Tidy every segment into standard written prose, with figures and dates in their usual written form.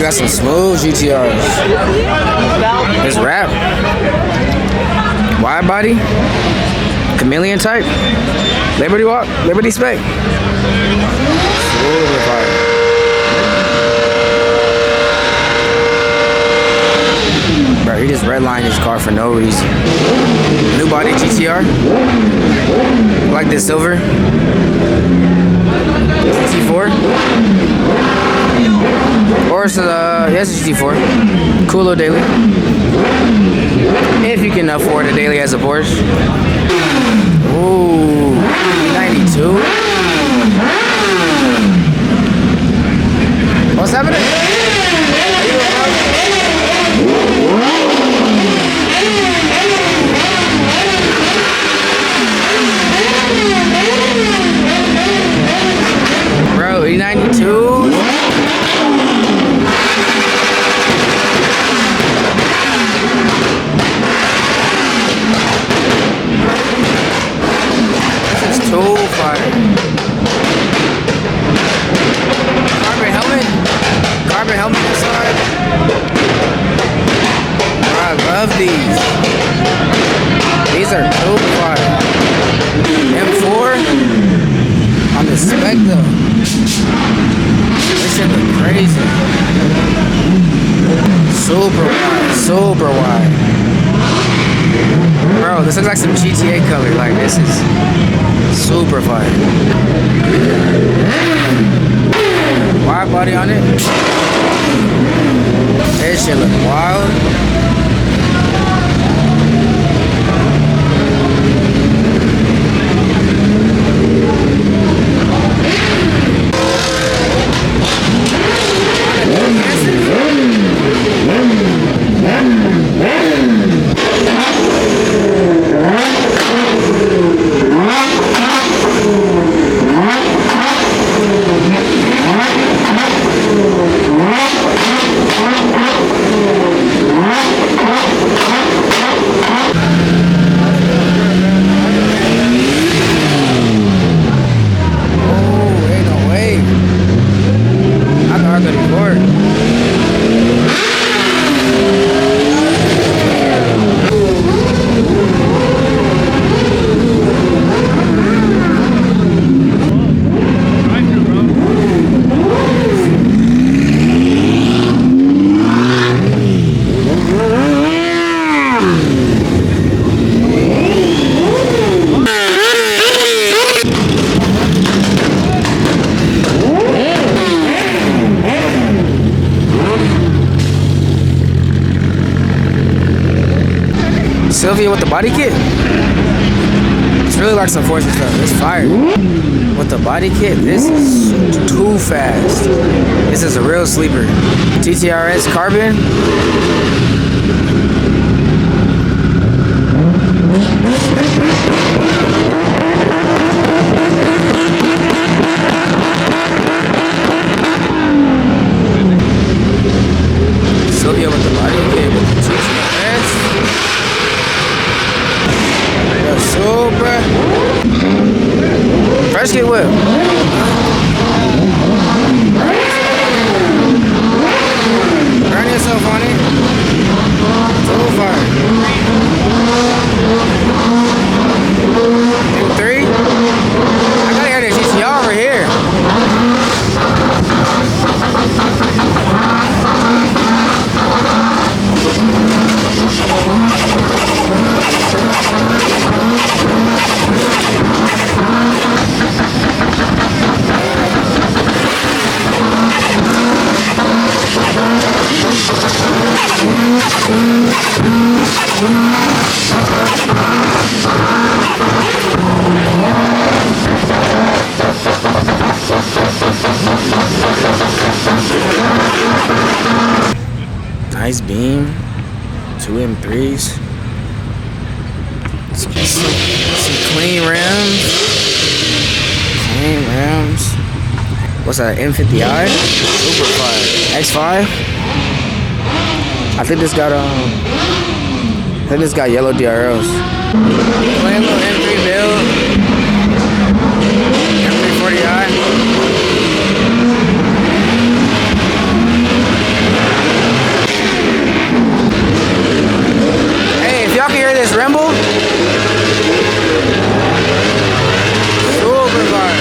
got some smooth GTRs. This wrap. Wide body. Chameleon type. Liberty Walk. Liberty Spec. Super fire. Bro, he just redlined his car for no reason. New body GTR. Like this silver. GT4. Or it's yes, it's GT4. Cool little daily. If you can afford a daily as a Porsche. Ooh, 92. What's happening? Bro, E92. Too fire. Carbon helmet inside. Bro, I love these. These are too fire. M4 on the spec though. This shit look crazy. Super wide, super wide. Bro, this looks like some GTA color. Like this is super fire. Wide body on it. This shit look wild. Sylvia with the body kit. It's really like some Fortune stuff. It's fire. With the body kit, this is too fast. This is a real sleeper. TTRS carbon. Sylvia with the body kit with the TTRS. Super. Fresh kit whip. Burn yourself on it. So far. M3. I gotta hear this GTR over here. Nice beam, 2 M3s, some clean rims, What's that, M50i? Super fire. X5. I think this got yellow DRLs. Plain little M3 build. M340i. Lambo. Super fire.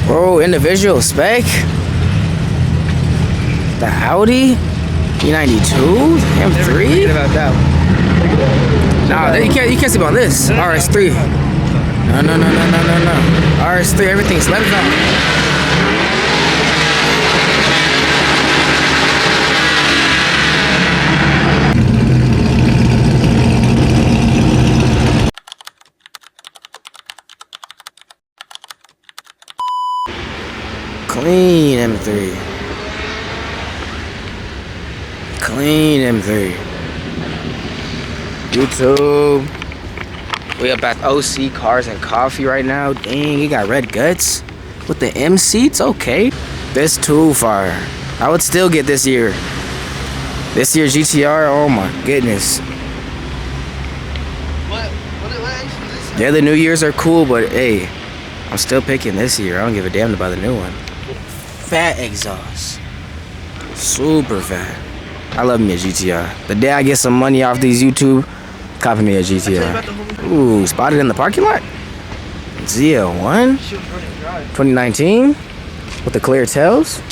Bro, individual spec. The Audi E92 M3. About that. Nah, you can't sleep on this. RS3. No. RS3, everything slept on. Clean M3. Clean M3. YouTube. We up at OC Cars and Coffee right now. Dang, you got red guts with the M seats. Okay, this too far. I would still get this year. This year GTR. Oh my goodness. What actually is this? Yeah, the New Year's are cool, but hey, I'm still picking this year. I don't give a damn about the new one. Fat exhaust. Super fat. I love me a GTR. The day I get some money off these YouTube, copy me a GTR. Ooh, spotted in the parking lot? ZL1? 2019? With the clear tails? A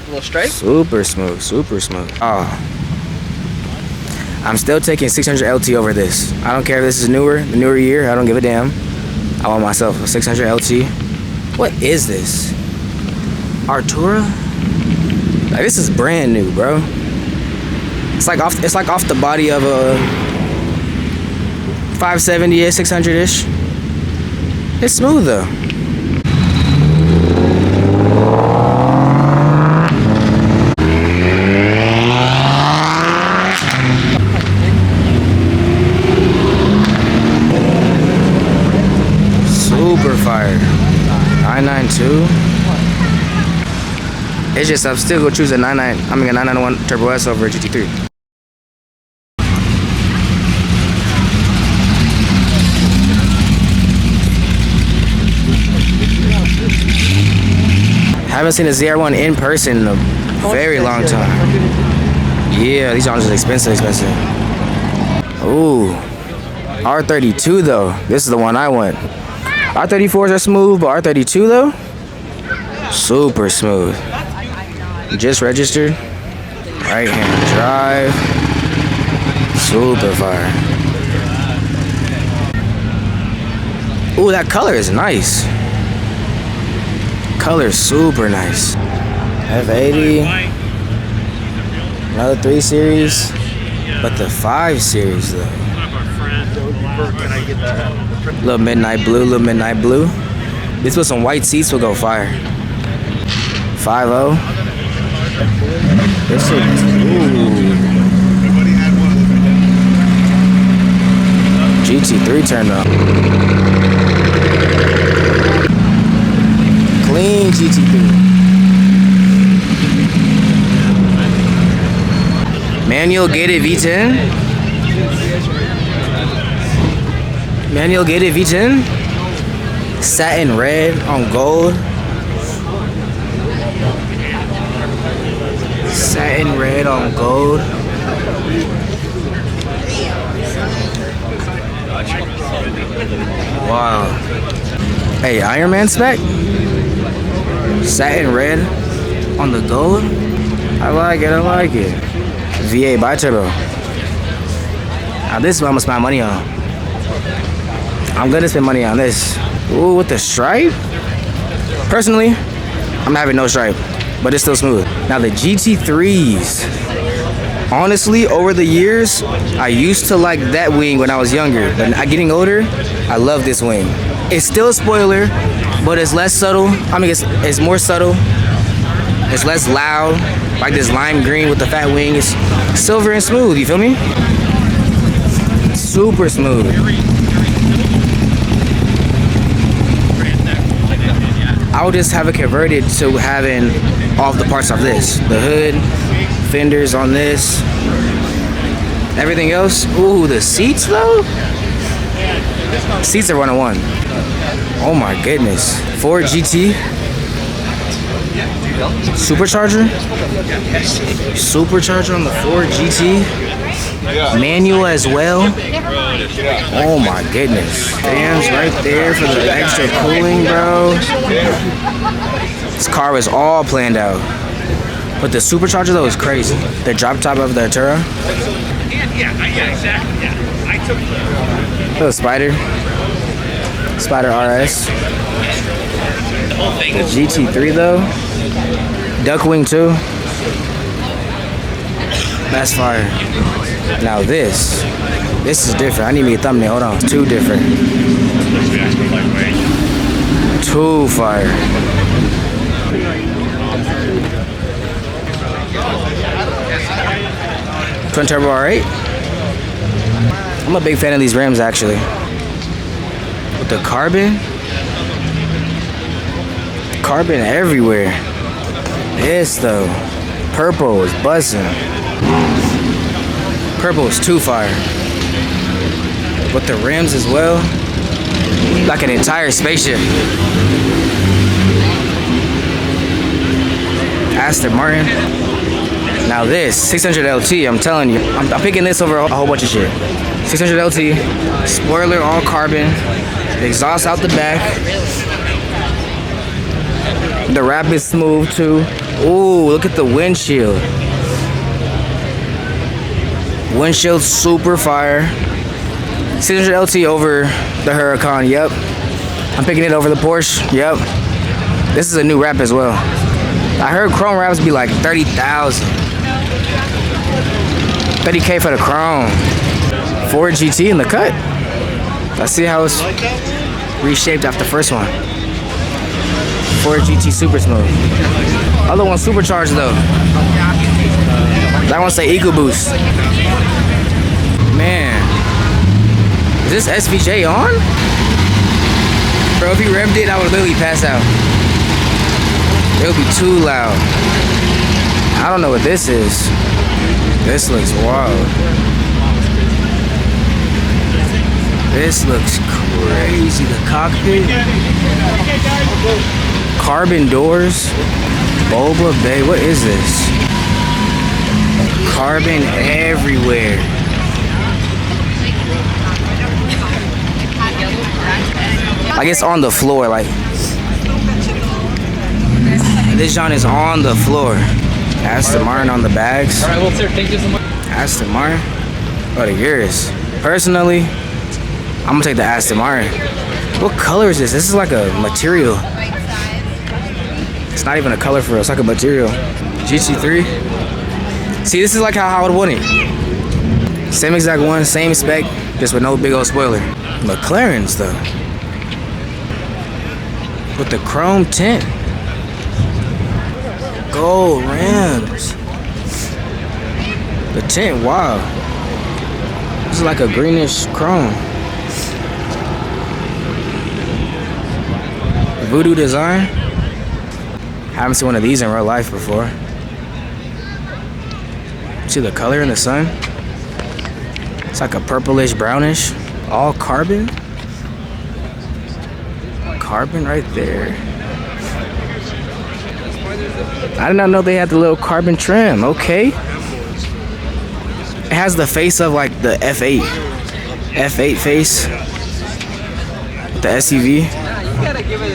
little straight? Super smooth, super smooth. Oh. I'm still taking 600 LT over this. I don't care if this is newer, the newer year, I don't give a damn. I want myself a 600 LT. What is this? Artura? Like, this is brand new, bro. It's like off the body of a 570-ish, 600-ish. It's smooth though. Super fire. 992. It's just I'm still gonna choose a 991 Turbo S over a GT3. Haven't seen a ZR1 in person in a very long time. Yeah, these are just expensive. Ooh, R32 though. This is the one I want. R34s are smooth, but R32 though, super smooth. Just registered. Right hand drive. Super fire. Ooh, that color is nice. Color's super nice. F80. Another 3 Series. But the 5 Series though. Little midnight blue. This with some white seats will go fire. 5.0. This shit, ooh. GT3 turned up. Clean GT3. Manual gated V10. Manual gated V10. Satin red on gold. Satin red on gold. Wow. Hey, Iron Man spec? Satin red on the gold? I like it. V8 bi-turbo. Now this is what I'm gonna spend money on. I'm gonna spend money on this. Ooh, with the stripe? Personally, I'm having no stripe, but it's still smooth. Now the GT3s. Honestly, over the years, I used to like that wing when I was younger, but getting older, I love this wing. It's still a spoiler, but it's less subtle. I mean, it's more subtle. It's less loud, like this lime green with the fat wing. It's silver and smooth, you feel me? Super smooth. I would just have it converted to having all of the parts of this. The hood, fenders on this, everything else. Ooh, the seats though? Seats are 101. Oh my goodness. Ford GT. Supercharger? Supercharger on the Ford GT. Manual as well. Oh my goodness. Fans right there for the extra cooling, bro. This car was all planned out. But the supercharger though is crazy. The drop top of the Artura. Yeah, exactly. Yeah, I took Little Spider. Spider RS. the whole thing. The GT3 though. Duckwing too. That's fire. Now this is different. I need me a thumbnail. Hold on. It's too different. Too fire. Twin turbo R8. I'm a big fan of these rims actually. With the carbon. Carbon everywhere. This though. Purple is buzzing. Purple is too fire. With the rims as well. Like an entire spaceship. Aston Martin. Now this 600 LT, I'm telling you, I'm picking this over a whole bunch of shit. 600 LT, spoiler all carbon, exhaust out the back. The wrap is smooth too. Ooh, look at the windshield. Windshield super fire. 600 LT over the Huracan, yep. I'm picking it over the Porsche, yep. This is a new wrap as well. I heard chrome wraps be like 30,000. 30K for the chrome. Ford GT in the cut. Let's see how it's reshaped after the first one. Ford GT super smooth. Other one supercharged though. That one say EcoBoost. Man, is this SVJ on? Bro, if he revved it, I would literally pass out. It would be too loud. I don't know what this is. This looks wild. This looks crazy. The cockpit. Carbon doors. Boba Bay. What is this? Carbon everywhere. I guess on the floor, like. This John is on the floor. Aston Martin on the bags. All right, well, sir, thank you so much. Aston Martin. Oh, the Urus. Personally, I'm gonna take the Aston Martin. What color is this? This is like a material. It's not even a color for us. It's like a material. GT3. See, this is like how I would want it. Same exact one, same spec, just with no big old spoiler. McLaren's though. With the chrome tint. Gold rims. The tint, wow. This is like a greenish chrome. Voodoo design. Haven't seen one of these in real life before. See the color in the sun? It's like a purplish brownish. All carbon. Carbon right there. I did not know they had the little carbon trim. Okay. It has the face of like the F8. F8 face. With the SUV.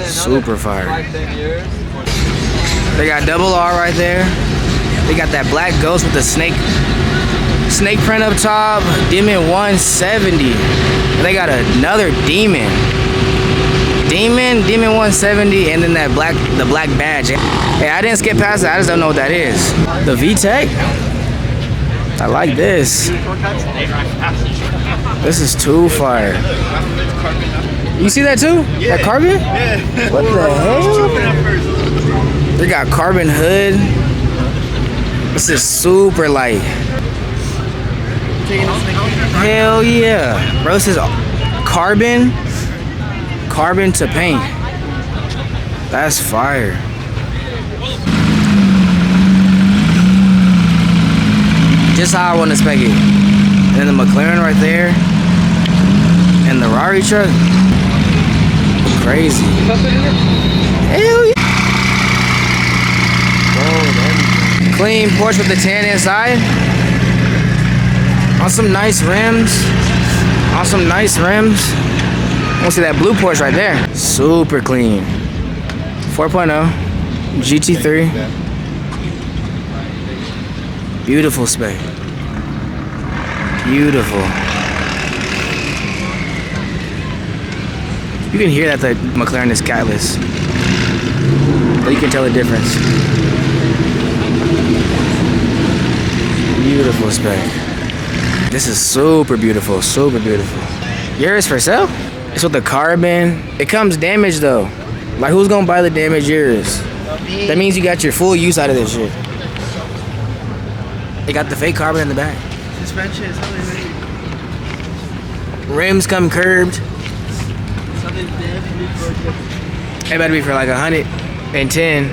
Super fire. They got double R right there. They got that black ghost with the snake print up top. Demon 170. They got another Demon. Demon 170, and then the black badge. Hey, I didn't skip past that. I just don't know what that is. The VTEC. I like this. This is too fire. You see that too? Yeah. That carbon? Yeah. What the hell? We got carbon hood. This is super light. Hell yeah. Bro, this is carbon to paint. That's fire. Just how I want to spec it. And then the McLaren right there. And the Rari truck. Crazy. Hell yeah. Clean Porsche with the tan inside. On some nice rims. I want to see that blue Porsche right there. Super clean. 4.0 GT3. Beautiful spec. Beautiful. You can hear that the McLaren is catless, but you can tell the difference. Beautiful spec. This is super beautiful, super beautiful. Yours for sale? It's with the carbon. It comes damaged though. Like, who's gonna buy the damaged yours? That means you got your full use out of this shit. They got the fake carbon in the back. Suspension is something. Rims come curved. It better be for like 110.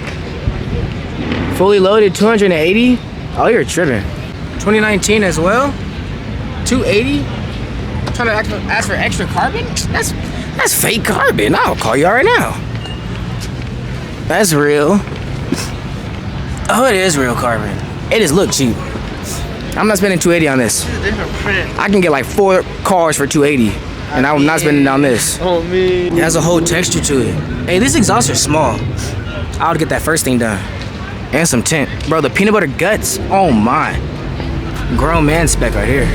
Fully loaded 280. Oh, you're tripping. 2019 as well. 280. Trying to ask for extra carbon? That's fake carbon. I'll call you right now. That's real. Oh, it is real carbon. It just look cheap. I'm not spending 280 on this. It's a different print. I can get like 4 cars for 280, and I'm not spending on this. Oh man. It has a whole texture to it. Hey, this exhaust is small. I would get that first thing done. And some tint. Bro, the peanut butter guts. Oh my. Grown man spec right here.